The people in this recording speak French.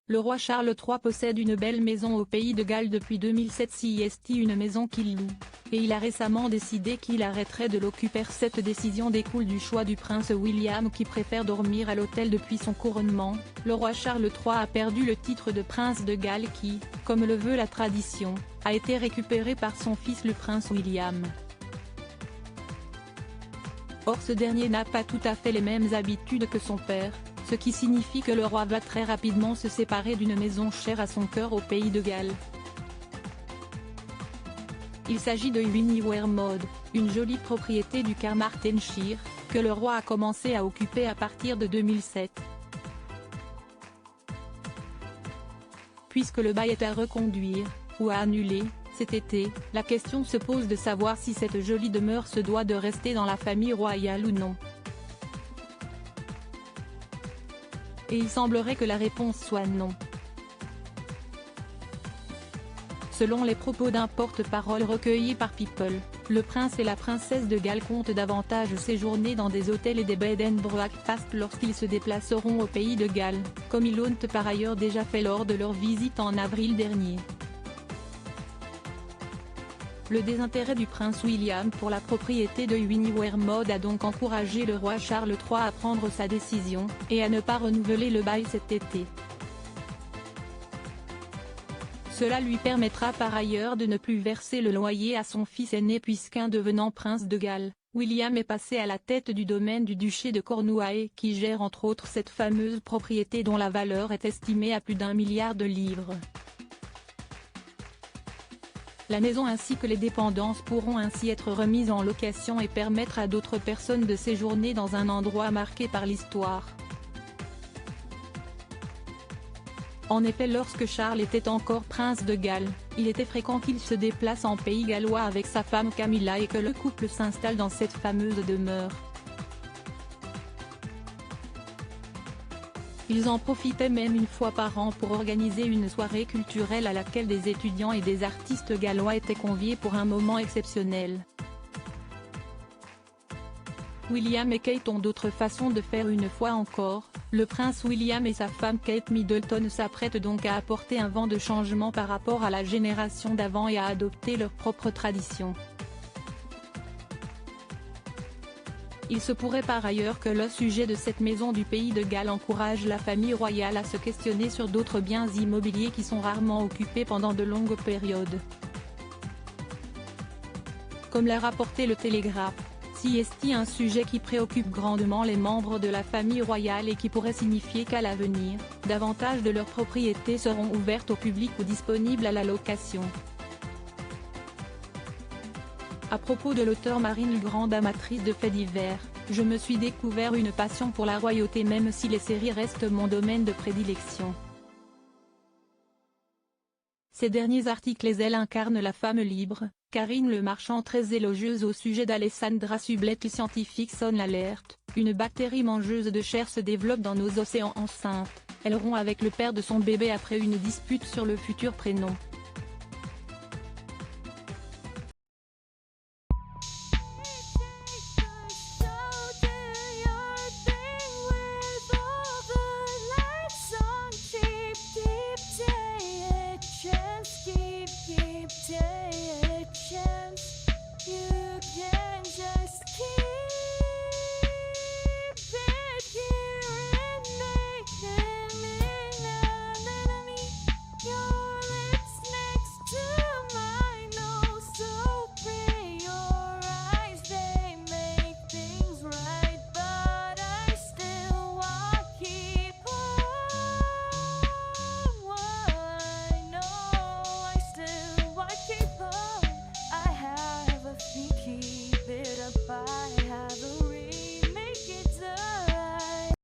Le roi Charles III possède une belle maison au pays de Galles depuis 2007, CIST, une maison qu'il loue, et il a récemment décidé qu'il arrêterait de l'occuper. Cette décision découle du choix du prince William qui préfère dormir à l'hôtel depuis son couronnement. Le roi Charles III a perdu le titre de prince de Galles qui, comme le veut la tradition, a été récupéré par son fils le prince William. Or ce dernier n'a pas tout à fait les mêmes habitudes que son père, ce qui signifie que le roi va très rapidement se séparer d'une maison chère à son cœur au pays de Galles. Il s'agit de Winiwermode, une jolie propriété du Carmarthenshire, que le roi a commencé à occuper à partir de 2007. Puisque le bail est à reconduire, ou à annuler, cet été, la question se pose de savoir si cette jolie demeure se doit de rester dans la famille royale ou non. Et il semblerait que la réponse soit non. Selon les propos d'un porte-parole recueilli par People, le prince et la princesse de Galles comptent davantage séjourner dans des hôtels et des bed and breakfast lorsqu'ils se déplaceront au pays de Galles, comme ils l'ont par ailleurs déjà fait lors de leur visite en avril dernier. Le désintérêt du prince William pour la propriété de Winiwermode a donc encouragé le roi Charles III à prendre sa décision, et à ne pas renouveler le bail cet été. Cela lui permettra par ailleurs de ne plus verser le loyer à son fils aîné puisqu'un devenant prince de Galles, William est passé à la tête du domaine du duché de Cornouailles qui gère entre autres cette fameuse propriété dont la valeur est estimée à plus d'1 milliard de livres. La maison ainsi que les dépendances pourront ainsi être remises en location et permettre à d'autres personnes de séjourner dans un endroit marqué par l'histoire. En effet, lorsque Charles était encore prince de Galles, il était fréquent qu'il se déplace en pays gallois avec sa femme Camilla et que le couple s'installe dans cette fameuse demeure. Ils en profitaient même une fois par an pour organiser une soirée culturelle à laquelle des étudiants et des artistes gallois étaient conviés pour un moment exceptionnel. William et Kate ont d'autres façons de faire une fois encore. Le prince William et sa femme Kate Middleton s'apprêtent donc à apporter un vent de changement par rapport à la génération d'avant et à adopter leurs propres traditions. Il se pourrait par ailleurs que le sujet de cette maison du pays de Galles encourage la famille royale à se questionner sur d'autres biens immobiliers qui sont rarement occupés pendant de longues périodes. Comme l'a rapporté le Télégraphe, CIST, un sujet qui préoccupe grandement les membres de la famille royale et qui pourrait signifier qu'à l'avenir, davantage de leurs propriétés seront ouvertes au public ou disponibles à la location. À propos de l'auteur Marine, grande amatrice de faits divers, je me suis découvert une passion pour la royauté même si les séries restent mon domaine de prédilection. Ces derniers articles et elle incarnent la femme libre. Karine Le Marchand, très élogieuse au sujet d'Alessandra Sublet. Le scientifique sonne l'alerte, une bactérie mangeuse de chair se développe dans nos océans enceintes, elle rompt avec le père de son bébé après une dispute sur le futur prénom.